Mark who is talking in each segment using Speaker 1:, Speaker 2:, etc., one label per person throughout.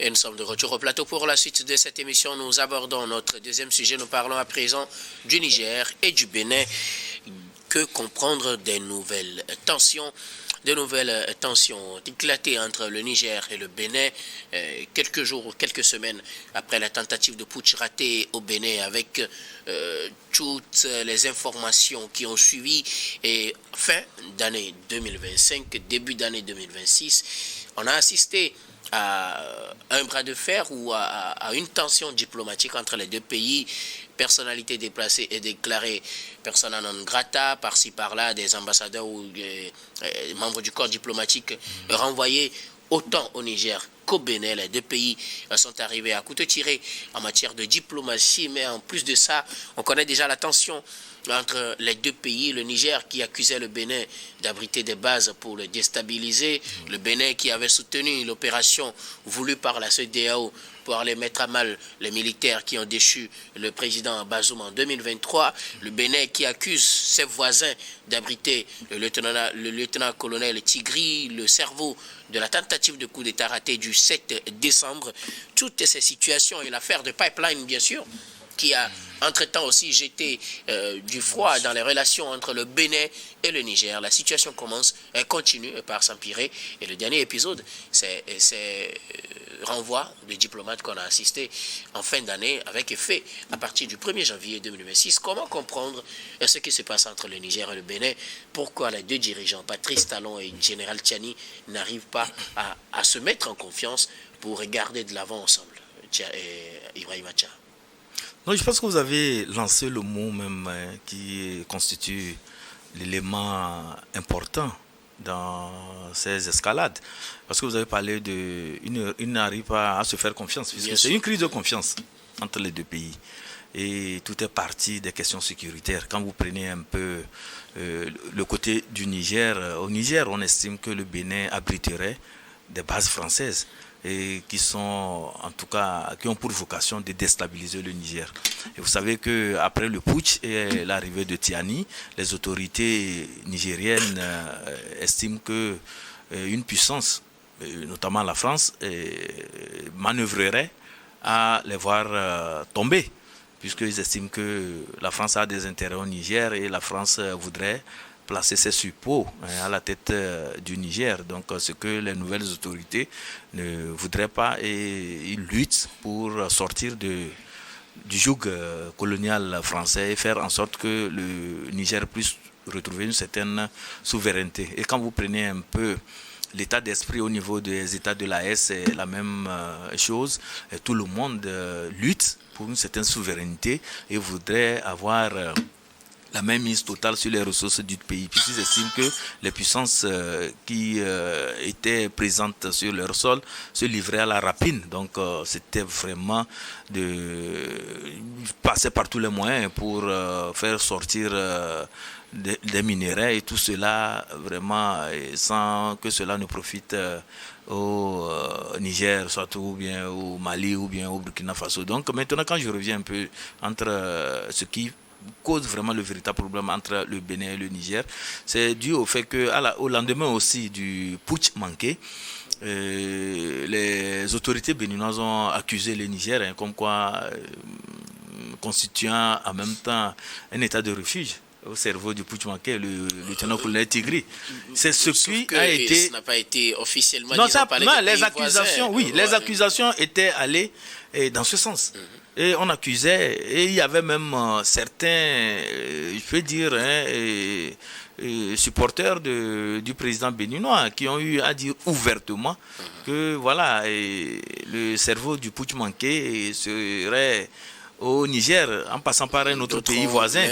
Speaker 1: Et nous sommes de retour au plateau pour la suite de cette émission. Nous abordons notre deuxième sujet. Nous parlons à présent du Niger et du Bénin. Que comprendre des nouvelles tensions? De nouvelles tensions ont éclaté entre le Niger et le Bénin quelques jours ou quelques semaines après la tentative de putsch ratée au Bénin avec toutes les informations qui ont suivi. Et fin d'année 2025, début d'année 2026, on a assisté à un bras de fer ou à une tension diplomatique entre les deux pays. Personnalités déplacées et déclarées persona non grata, par-ci par-là, des ambassadeurs ou des membres du corps diplomatique renvoyés autant au Niger qu'au Bénin. Les deux pays sont arrivés à couteau tiré en matière de diplomatie, mais en plus de ça, on connaît déjà la tension entre les deux pays. Le Niger qui accusait le Bénin d'abriter des bases pour le déstabiliser, le Bénin qui avait soutenu l'opération voulue par la CEDEAO pour aller mettre à mal les militaires qui ont déchu le président Bazoum en 2023, le Bénin qui accuse ses voisins d'abriter le lieutenant-colonel Tigri, le cerveau de la tentative de coup d'État raté du 7 décembre. Toutes ces situations et l'affaire de Pipeline, bien sûr, qui a entre-temps aussi jeté du froid dans les relations entre le Bénin et le Niger. La situation continue par s'empirer. Et le dernier épisode, c'est renvoi de diplomates qu'on a assisté en fin d'année avec effet à partir du 1er janvier 2026. Comment comprendre ce qui se passe entre le Niger et le Bénin? Pourquoi les deux dirigeants, Patrice Talon et Général Tchani, n'arrivent pas à se mettre en confiance pour regarder de l'avant ensemble? Ibrahim Acha.
Speaker 2: Non, je pense que vous avez lancé le mot même qui constitue l'élément important dans ces escalades. Parce que vous avez parlé de... Ils n'arrivent pas à se faire confiance, puisque c'est une crise de confiance entre les deux pays. Et tout est parti des questions sécuritaires. Quand vous prenez un peu le côté du Niger, au Niger, on estime que le Bénin abriterait des bases françaises et qui sont, en tout cas, qui ont pour vocation de déstabiliser le Niger. Et vous savez qu'après le putsch et l'arrivée de Tiani, les autorités nigériennes estiment qu'une puissance, notamment la France, manœuvrerait à les voir tomber, puisqu'ils estiment que la France a des intérêts au Niger et la France voudrait placer ses suppôts à la tête du Niger. Donc ce que les nouvelles autorités ne voudraient pas, et ils luttent pour sortir du joug colonial français et faire en sorte que le Niger puisse retrouver une certaine souveraineté. Et quand vous prenez un peu l'état d'esprit au niveau des États de l'AES, c'est la même chose. Et tout le monde lutte pour une certaine souveraineté et voudrait avoir la même mise totale sur les ressources du pays, puisqu'ils estiment que les puissances qui étaient présentes sur leur sol se livraient à la rapine. Donc c'était vraiment de passer par tous les moyens pour faire sortir des minéraux et tout cela vraiment sans que cela ne profite au Niger, soit ou bien au Mali ou bien au Burkina Faso. Donc maintenant, quand je reviens un peu entre ce qui cause vraiment le véritable problème entre le Bénin et le Niger, c'est dû au fait qu'au lendemain aussi du putsch manqué, les autorités béninoises ont accusé le Niger comme quoi constituant en même temps un état de refuge au cerveau du putsch manqué, le lieutenant-colonel Tigri. C'est ce qui a été...
Speaker 1: Ça n'a pas été officiellement
Speaker 2: non,
Speaker 1: les accusations,
Speaker 2: oui, les accusations étaient allées dans ce sens. Et on accusait, et il y avait même certains, je peux dire, supporters du président béninois qui ont eu à dire ouvertement que voilà, le cerveau du putsch manqué serait au Niger, en passant par un autre pays voisin,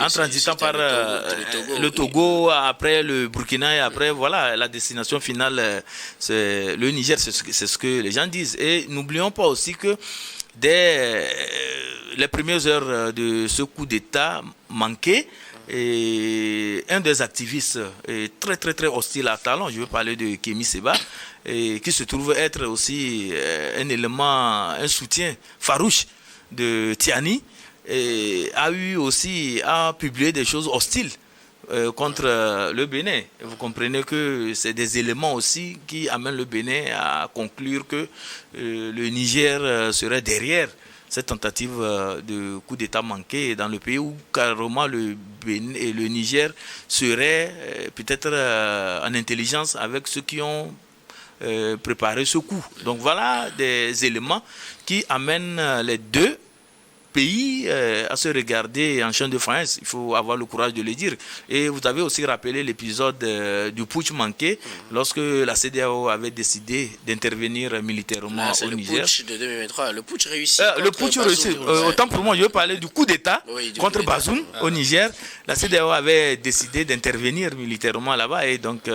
Speaker 2: en transitant par le Togo, après le Burkina et après, voilà, la destination finale, c'est le Niger, c'est ce que les gens disent. Et n'oublions pas aussi que dès les premières heures de ce coup d'État manqué, et un des activistes très très très hostile à Talon, je veux parler de Kémy Séba, qui se trouve être aussi un élément, un soutien farouche de Tiani, a eu aussi à publier des choses hostiles contre le Bénin. Vous comprenez que c'est des éléments aussi qui amènent le Bénin à conclure que le Niger serait derrière cette tentative de coup d'État manqué dans le pays où carrément le Bénin et le Niger seraient peut-être en intelligence avec ceux qui ont préparé ce coup. Donc voilà des éléments qui amènent les deux pays à se regarder en chaîne de faïence. Il faut avoir le courage de le dire. Et vous avez aussi rappelé l'épisode du putsch manqué lorsque la CEDEAO avait décidé d'intervenir militairement au Niger.
Speaker 1: Le putsch de 2023, le putsch réussi.
Speaker 2: Le putsch réussi. Autant pour moi, je veux parler du coup d'État contre Bazoum au Niger. La CEDEAO avait décidé d'intervenir militairement là-bas et donc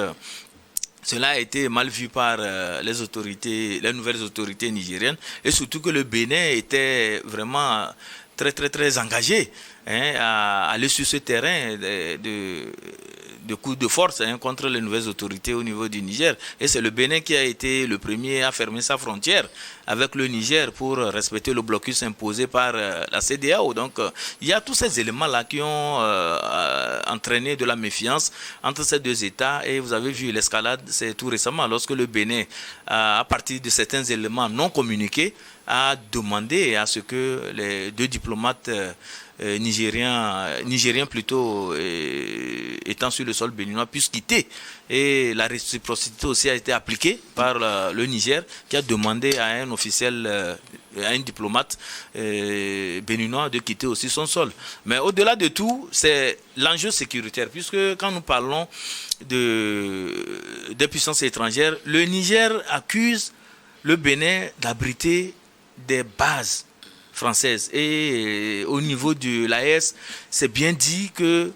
Speaker 2: cela a été mal vu par les autorités, les nouvelles autorités nigériennes, et surtout que le Bénin était vraiment très engagé à aller sur ce terrain de coups de force contre les nouvelles autorités au niveau du Niger. Et c'est le Bénin qui a été le premier à fermer sa frontière avec le Niger pour respecter le blocus imposé par la CEDEAO. Donc il y a tous ces éléments-là qui ont entraîné de la méfiance entre ces deux États. Et vous avez vu l'escalade, c'est tout récemment, lorsque le Bénin, à partir de certains éléments non communiqués, a demandé à ce que les deux diplomates nigériens plutôt étant sur le sol béninois puissent quitter. Et la réciprocité aussi a été appliquée par le Niger qui a demandé à un officiel, à un diplomate béninois de quitter aussi son sol. Mais au-delà de tout, c'est l'enjeu sécuritaire puisque quand nous parlons des puissances étrangères, le Niger accuse le Bénin d'abriter des bases françaises. Et au niveau de l'AES, c'est bien dit que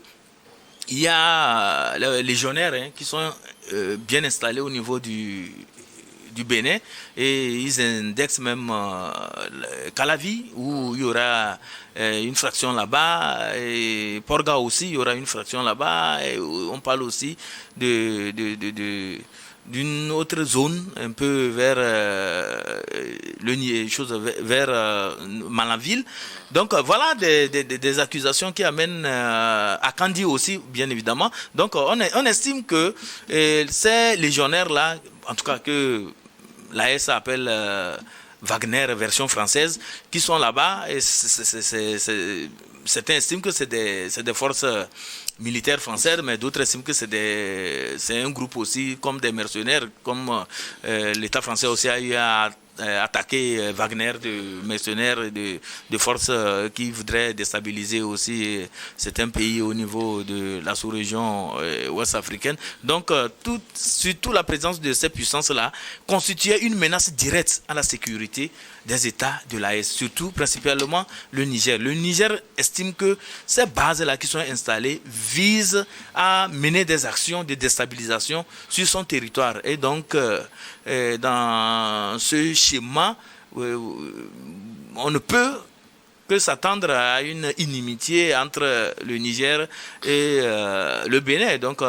Speaker 2: il y a les légionnaires qui sont bien installés au niveau du Bénin et ils indexent même Calavi où il y aura une fraction là-bas et Porga aussi il y aura une fraction là-bas et on parle aussi d'une autre zone un peu vers vers Malanville. Donc voilà des accusations qui amènent à Kandi aussi bien évidemment. Donc on estime que ces légionnaires là, en tout cas que l'AS appelle Wagner version française, qui sont là-bas et certains estiment que c'est des forces militaires françaises, mais d'autres estiment que c'est un groupe aussi comme des mercenaires, comme l'État français aussi a eu à attaquer Wagner de mercenaires et de forces qui voudraient déstabiliser aussi certains pays au niveau de la sous-région ouest africaine. Donc surtout la présence de ces puissances-là constituait une menace directe à la sécurité des États de l'AES, surtout principalement le Niger. Le Niger estime que ces bases-là qui sont installées visent à mener des actions de déstabilisation sur son territoire. Et donc, dans ce schéma, on ne peut que s'attendre à une inimitié entre le Niger et le Bénin. Donc,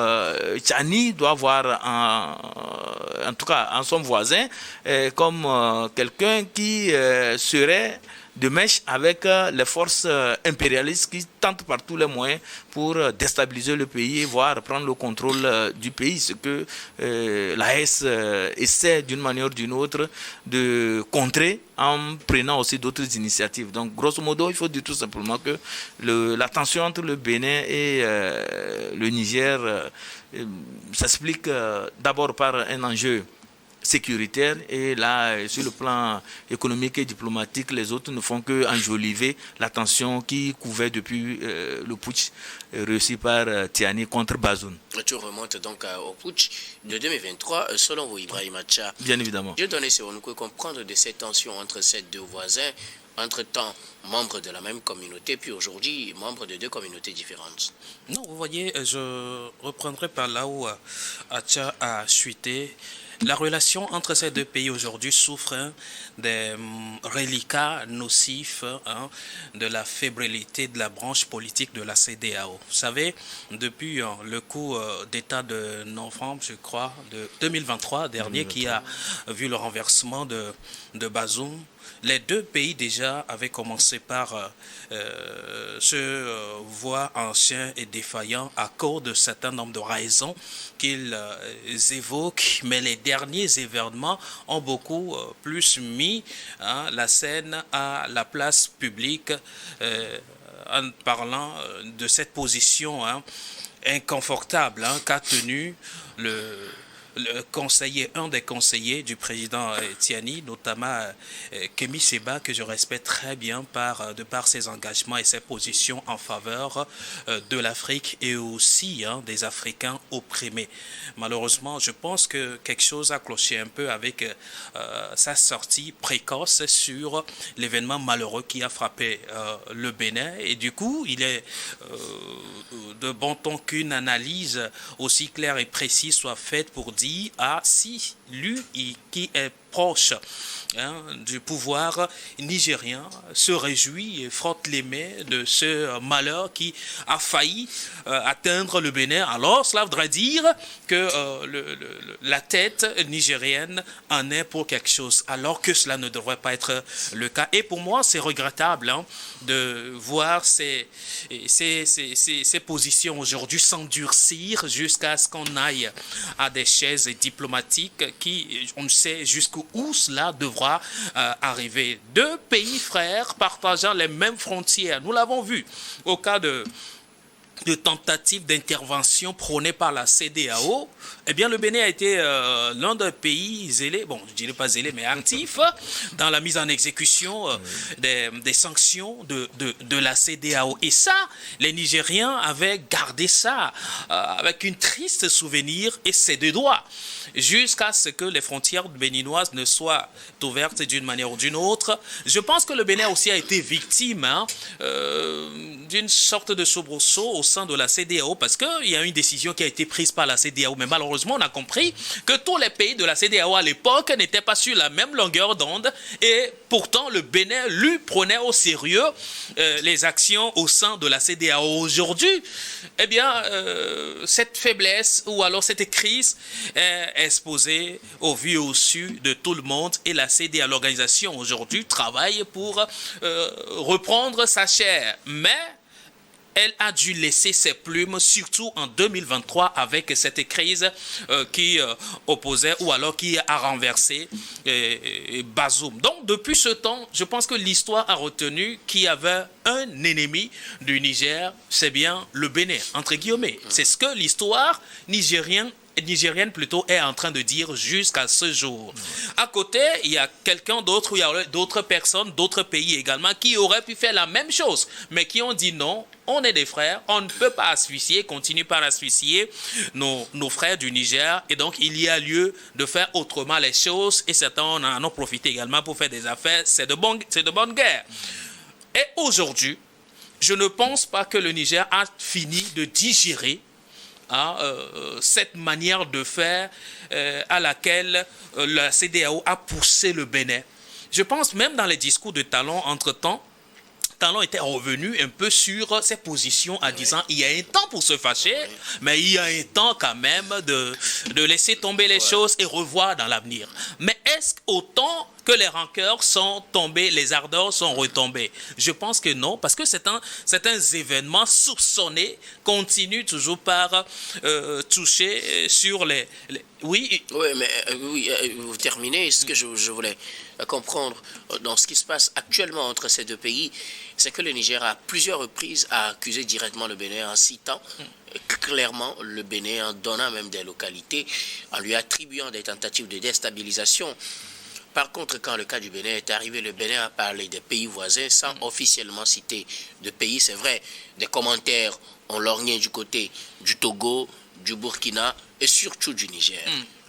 Speaker 2: Tchani doit voir en tout cas en son voisin comme quelqu'un qui serait de mèche avec les forces impérialistes qui tentent par tous les moyens pour déstabiliser le pays, voire prendre le contrôle du pays, ce que l'AES essaie d'une manière ou d'une autre de contrer en prenant aussi d'autres initiatives. Donc grosso modo, il faut dire tout simplement que la tension entre le Bénin et le Niger s'explique d'abord par un enjeu sécuritaire et là, sur le plan économique et diplomatique, les autres ne font qu'enjoliver la tension qui couvait depuis le putsch réussi par Tiani contre Bazoum.
Speaker 1: Tu remontes donc au putsch de 2023, selon vous, Ibrahim Acha.
Speaker 2: Bien évidemment.
Speaker 1: Je donnais ce qu'on peut comprendre de cette tension entre ces deux voisins, entre-temps membres de la même communauté, puis aujourd'hui membres de deux communautés différentes.
Speaker 3: Non, vous voyez, je reprendrai par là où Acha a chuté. La relation entre ces deux pays aujourd'hui souffre des reliquats nocifs de la fébrilité de la branche politique de la CEDEAO. Vous savez, depuis le coup d'État de novembre, je crois, de 2023 dernier, qui a vu le renversement de Bazoum, les deux pays déjà avaient commencé par se voir anciens et défaillants à cause de certains nombres de raisons qu'ils évoquent, mais les derniers événements ont beaucoup plus mis la scène à la place publique en parlant de cette position inconfortable qu'a tenu un des conseillers du président Tiani, notamment Kémy Séba, que je respecte très bien de par ses engagements et ses positions en faveur de l'Afrique et aussi des Africains opprimés. Malheureusement, je pense que quelque chose a cloché un peu avec sa sortie précoce sur l'événement malheureux qui a frappé le Bénin. Et du coup, il est de bon ton qu'une analyse aussi claire et précise soit faite pour dire si lui qui est proche du pouvoir nigérien se réjouit et frotte les mains de ce malheur qui a failli atteindre le Bénin, alors cela voudrait dire que la tête nigérienne en est pour quelque chose, alors que cela ne devrait pas être le cas. Et pour moi, c'est regrettable de voir ces positions aujourd'hui s'endurcir jusqu'à ce qu'on aille à des chaises diplomatiques qui, on ne sait jusqu'où cela devra arriver. Deux pays frères partageant les mêmes frontières. Nous l'avons vu au cas de tentatives d'intervention prônées par la CEDEAO, eh bien, le Bénin a été l'un des pays zélés, bon, je ne dirais pas zélé, mais actif dans la mise en exécution des sanctions de la CEDEAO. Et ça, les Nigériens avaient gardé ça avec une triste souvenir et c'est de droit, jusqu'à ce que les frontières béninoises ne soient ouvertes d'une manière ou d'une autre. Je pense que le Bénin aussi a été victime d'une sorte de soubresaut au sein de la CEDEAO, parce qu'il y a une décision qui a été prise par la CEDEAO, mais malheureusement on a compris que tous les pays de la CEDEAO à l'époque n'étaient pas sur la même longueur d'onde, et pourtant le Bénin lui prenait au sérieux les actions au sein de la CEDEAO. Aujourd'hui, eh bien, cette faiblesse ou alors cette crise est exposée au vu et au su de tout le monde, et la CEDEAO, l'organisation aujourd'hui, travaille pour reprendre sa chair, mais elle a dû laisser ses plumes, surtout en 2023, avec cette crise qui opposait ou alors qui a renversé Bazoum. Donc, depuis ce temps, je pense que l'histoire a retenu qu'il y avait un ennemi du Niger, c'est bien le Bénin, entre guillemets. C'est ce que l'histoire nigérienne plutôt est en train de dire jusqu'à ce jour. À côté, il y a quelqu'un d'autre, il y a d'autres personnes, d'autres pays également qui auraient pu faire la même chose, mais qui ont dit non, on est des frères, on ne peut pas asphyxier, continuer par asphyxier nos frères du Niger, et donc il y a lieu de faire autrement les choses, et certains en ont profité également pour faire des affaires, c'est de bonne guerre. Et aujourd'hui, je ne pense pas que le Niger a fini de digérer cette manière de faire à laquelle la CEDEAO a poussé le Bénin. Je pense même dans les discours de Talon, entre-temps, Talon était revenu un peu sur ses positions en disant il y a un temps pour se fâcher, mais il y a un temps quand même de laisser tomber les choses et revoir dans l'avenir. Mais est-ce qu'autant que les rancœurs sont tombées, les ardeurs sont retombées? Je pense que non, parce que certains événements soupçonnés continuent toujours par toucher sur les... Oui.
Speaker 1: Oui, mais vous terminez. Ce que je voulais comprendre dans ce qui se passe actuellement entre ces deux pays, c'est que le Niger à plusieurs reprises a accusé directement le Bénin en citant clairement le Bénin, en donnant même des localités, en lui attribuant des tentatives de déstabilisation. Par contre, quand le cas du Bénin est arrivé, le Bénin a parlé des pays voisins sans officiellement citer de pays. C'est vrai, des commentaires ont lorgné du côté du Togo, du Burkina et surtout du Niger.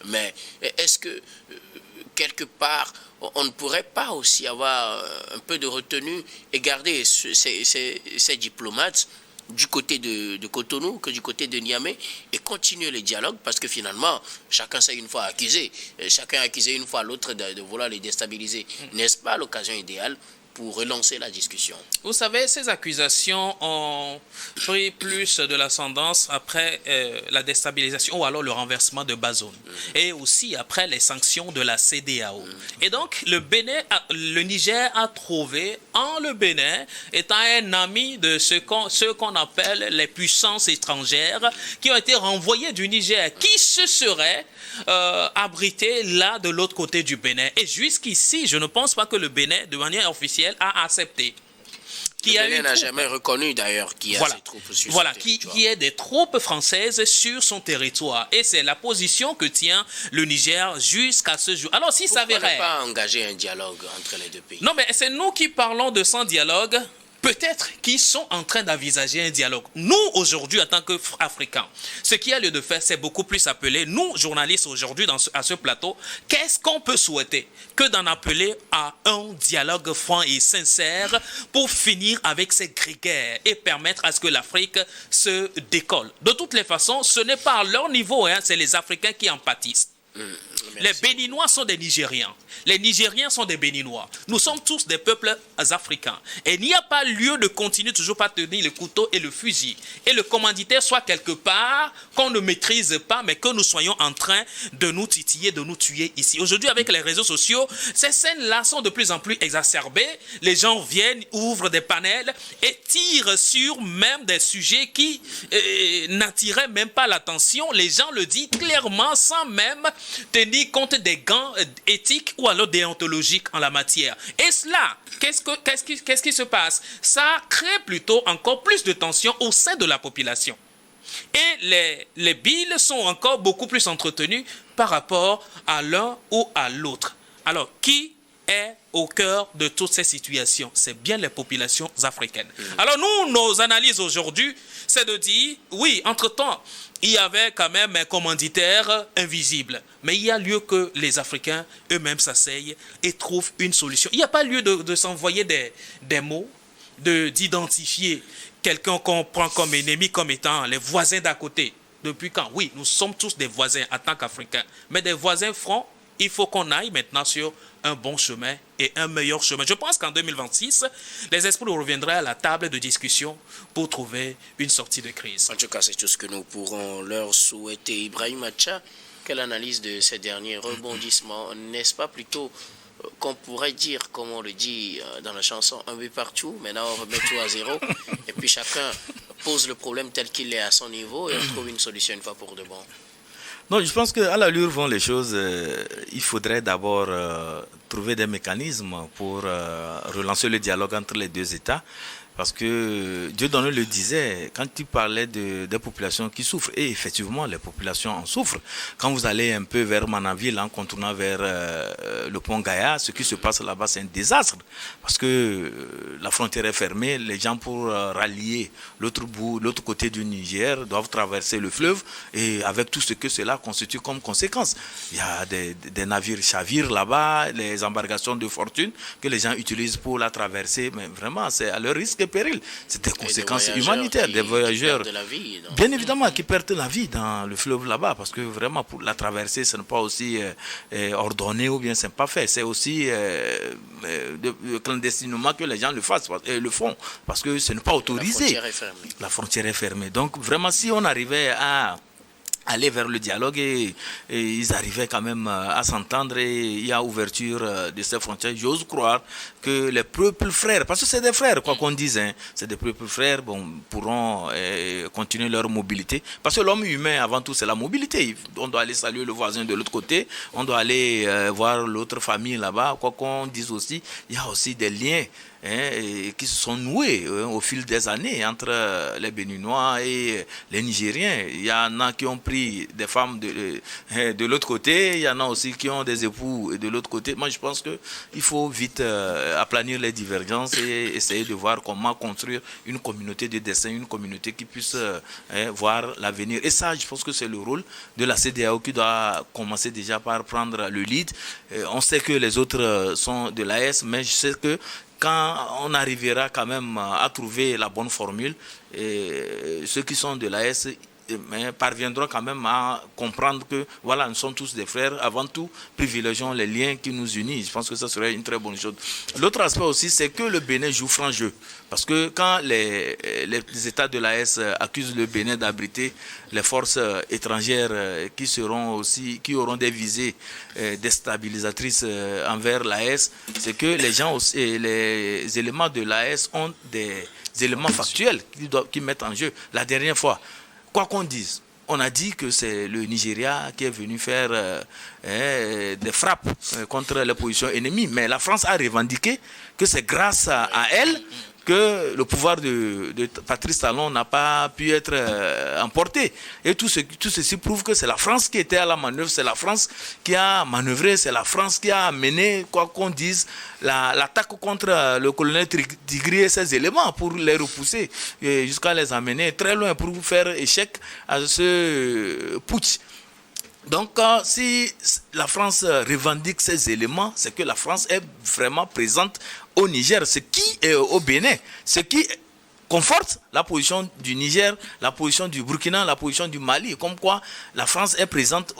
Speaker 1: Mais est-ce que, quelque part, on ne pourrait pas aussi avoir un peu de retenue et garder ces diplomates du côté de Cotonou que du côté de Niamey et continuer les dialogues, parce que finalement, chacun s'est une fois accusé. Chacun a accusé une fois l'autre de vouloir les déstabiliser. N'est-ce pas l'occasion idéale pour relancer la discussion?
Speaker 3: Vous savez, ces accusations ont pris plus de l'ascendance après la déstabilisation ou alors le renversement de Bazoum et aussi après les sanctions de la CEDEAO. Et donc, le Niger a trouvé en le Bénin étant un ami de ce qu'on appelle les puissances étrangères qui ont été renvoyées du Niger, qui se seraient abrités là de l'autre côté du Bénin. Et jusqu'ici, je ne pense pas que le Bénin, de manière officielle, a accepté.
Speaker 1: Le Bénin n'a jamais reconnu d'ailleurs qu'il y a ces troupes sur son territoire.
Speaker 3: Qu'il y ait des troupes françaises sur son territoire. Et c'est la position que tient le Niger jusqu'à ce jour. Alors si ça s'avérait...
Speaker 1: Pourquoi ne pas engager un dialogue entre les deux pays?
Speaker 3: Non, mais c'est nous qui parlons de sans dialogue. Peut-être qu'ils sont en train d'envisager un dialogue. Nous, aujourd'hui, en tant qu'Africains, ce qu'il y a lieu de faire, c'est beaucoup plus appeler, nous, journalistes, aujourd'hui, à ce plateau, qu'est-ce qu'on peut souhaiter que d'en appeler à un dialogue franc et sincère pour finir avec ces grégaires et permettre à ce que l'Afrique se décolle. De toutes les façons, ce n'est pas à leur niveau, hein, c'est les Africains qui en pâtissent. Les Béninois sont des Nigériens. Les Nigériens sont des Béninois. Nous sommes tous des peuples africains. Et il n'y a pas lieu de continuer toujours pas tenir le couteau et le fusil. Et le commanditaire soit quelque part qu'on ne maîtrise pas, mais que nous soyons en train de nous titiller, de nous tuer ici. Aujourd'hui, avec les réseaux sociaux, ces scènes-là sont de plus en plus exacerbées. Les gens viennent, ouvrent des panels et tirent sur même des sujets qui n'attiraient même pas l'attention. Les gens le disent clairement sans même tenir compte des gants éthiques ou alors déontologiques en la matière. Et cela, qu'est-ce qui se passe? Ça crée plutôt encore plus de tensions au sein de la population. Et les billes sont encore beaucoup plus entretenues par rapport à l'un ou à l'autre. Alors, qui est au cœur de toutes ces situations? C'est bien les populations africaines. Alors nous, nos analyses aujourd'hui, c'est de dire, oui, entre-temps, il y avait quand même un commanditaire invisible. Mais il y a lieu que les Africains eux-mêmes s'asseyent et trouvent une solution. Il n'y a pas lieu de s'envoyer des mots, d'identifier quelqu'un qu'on prend comme ennemi, comme étant les voisins d'à côté. Depuis quand? Oui, nous sommes tous des voisins en tant qu'Africains. Mais des voisins francs, il faut qu'on aille maintenant sur un bon chemin et un meilleur chemin. Je pense qu'en 2026, les esprits reviendraient à la table de discussion pour trouver une sortie de crise.
Speaker 1: En tout cas, c'est tout ce que nous pourrons leur souhaiter. Ibrahim Acha, quelle analyse de ces derniers rebondissements? N'est-ce pas plutôt qu'on pourrait dire, comme on le dit dans la chanson, un but partout, maintenant on remet tout à zéro, et puis chacun pose le problème tel qu'il est à son niveau et on trouve une solution une fois pour de bon?
Speaker 2: Non, je pense qu'à l'allure vont les choses, il faudrait d'abord trouver des mécanismes pour relancer le dialogue entre les deux États. Parce que Dieudonné le disait, quand il parlait des populations qui souffrent, et effectivement, les populations en souffrent. Quand vous allez un peu vers Manaville, en contournant vers le pont Gaïa, ce qui se passe là-bas, c'est un désastre. Parce que la frontière est fermée, les gens pour rallier l'autre côté du Niger doivent traverser le fleuve, et avec tout ce que cela constitue comme conséquence. Il y a des navires chavirent là-bas, les embarcations de fortune que les gens utilisent pour la traverser, mais vraiment, c'est à leur risque et péril. C'est des conséquences humanitaires, des voyageurs,
Speaker 1: de la vie,
Speaker 2: bien évidemment, qui perdent la vie dans le fleuve là-bas, parce que vraiment, pour la traverser, ce n'est pas aussi ordonné ou bien c'est pas fait. C'est aussi clandestinement que les gens le font, parce que ce n'est pas autorisé.
Speaker 1: La frontière est fermée.
Speaker 2: La frontière est fermée. Donc, vraiment, si on arrivait à aller vers le dialogue et ils arrivaient quand même à s'entendre et il y a ouverture de ces frontières. J'ose croire que les peuples frères, parce que c'est des frères, quoi qu'on dise, hein, c'est des peuples frères, pourront continuer leur mobilité. Parce que l'homme humain, avant tout, c'est la mobilité. On doit aller saluer le voisin de l'autre côté, on doit aller voir l'autre famille là-bas. Quoi qu'on dise aussi, il y a aussi des liens qui se sont noués au fil des années entre les Béninois et les Nigériens. Il y en a qui ont pris des femmes de l'autre côté, il y en a aussi qui ont des époux de l'autre côté. Moi, je pense qu'il faut vite aplanir les divergences et essayer de voir comment construire une communauté de destin, une communauté qui puisse voir l'avenir. Et ça, je pense que c'est le rôle de la CEDEAO qui doit commencer déjà par prendre le lead. On sait que les autres sont de l'AES, mais je sais que quand on arrivera quand même à trouver la bonne formule, ceux qui sont de l'AES mais parviendront quand même à comprendre que voilà, nous sommes tous des frères. Avant tout, privilégions les liens qui nous unissent. Je pense que ça serait une très bonne chose. L'autre aspect aussi, c'est que le Bénin joue franc jeu. Parce que quand les États de l'AES accusent le Bénin d'abriter les forces étrangères qui auront des visées déstabilisatrices envers l'AES, c'est que les gens aussi, les éléments de l'AES ont des éléments factuels qui mettent en jeu. La dernière fois, quoi qu'on dise, on a dit que c'est le Nigeria qui est venu faire des frappes contre les positions ennemies. Mais la France a revendiqué que c'est grâce à elle que le pouvoir de Patrice Talon n'a pas pu être emporté. Et tout ceci prouve que c'est la France qui était à la manœuvre, c'est la France qui a manœuvré, c'est la France qui a mené, quoi qu'on dise, l'attaque contre le colonel Tigri et ses éléments pour les repousser jusqu'à les amener très loin pour faire échec à ce putsch. Donc, si la France revendique ces éléments, c'est que la France est vraiment présente au Niger, au Bénin, ce qui conforte la position du Niger, la position du Burkina, la position du Mali, comme quoi la France est présente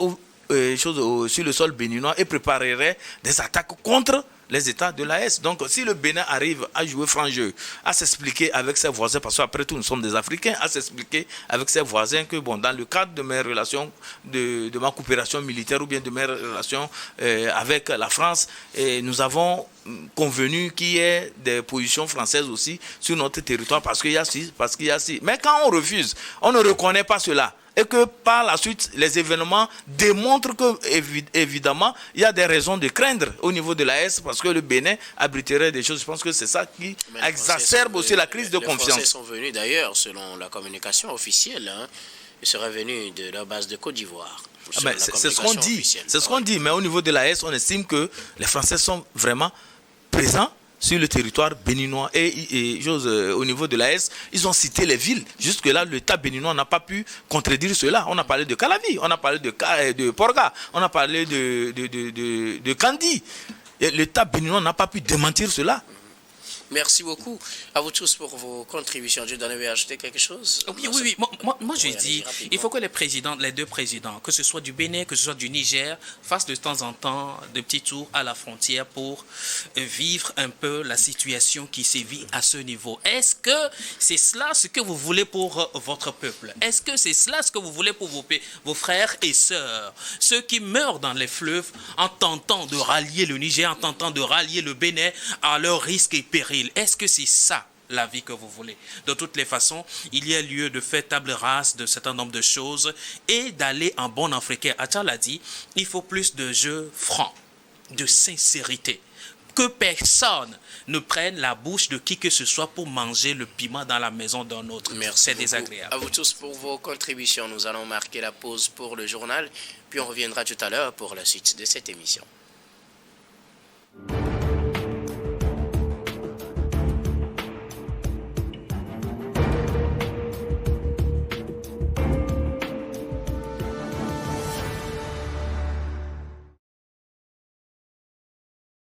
Speaker 2: sur le sol béninois et préparerait des attaques contre les États de l'AES. Donc, si le Bénin arrive à jouer franc jeu, à s'expliquer avec ses voisins, parce qu'après tout, nous sommes des Africains, à s'expliquer avec ses voisins que, bon, dans le cadre de mes relations, de ma coopération militaire ou bien de mes relations avec la France, nous avons convenu qu'il y ait des positions françaises aussi sur notre territoire parce qu'il y a ci, parce qu'il y a ci. Mais quand on refuse, on ne reconnaît pas cela. Et que par la suite, les événements démontrent que, évidemment, il y a des raisons de craindre au niveau de l'AES parce que le Bénin abriterait des choses. Je pense que c'est ça qui exacerbe aussi la crise de confiance. Les
Speaker 1: Français sont venus d'ailleurs, selon la communication officielle, ils seraient venus de la base de Côte d'Ivoire.
Speaker 2: C'est ce qu'on dit. C'est ce qu'on dit. Mais au niveau de l'AES, on estime que les Français sont vraiment présents sur le territoire béninois et au niveau de l'AES, ils ont cité les villes. Jusque-là, l'État béninois n'a pas pu contredire cela. On a parlé de Calavi, on a parlé de Porga, on a parlé de Kandi. L'État béninois n'a pas pu démentir cela.
Speaker 1: Merci beaucoup à vous tous pour vos contributions. Je devais ajouter quelque chose?
Speaker 3: Oui. Moi j'ai dit, il faut que les deux présidents, que ce soit du Bénin, que ce soit du Niger, fassent de temps en temps de petits tours à la frontière pour vivre un peu la situation qui sévit à ce niveau. Est-ce que c'est cela ce que vous voulez pour votre peuple? Est-ce que c'est cela ce que vous voulez pour vos frères et sœurs? Ceux qui meurent dans les fleuves en tentant de rallier le Niger, en tentant de rallier le Bénin à leur risque et péril. Est-ce que c'est ça la vie que vous voulez? De toutes les façons, il y a lieu de faire table rase de certain nombre de choses et d'aller en bon africain. Acha l'a dit, il faut plus de jeux francs, de sincérité. Que personne ne prenne la bouche de qui que ce soit pour manger le piment dans la maison d'un autre. C'est désagréable.
Speaker 1: À vous tous pour vos contributions. Nous allons marquer la pause pour le journal, puis on reviendra tout à l'heure pour la suite de cette émission.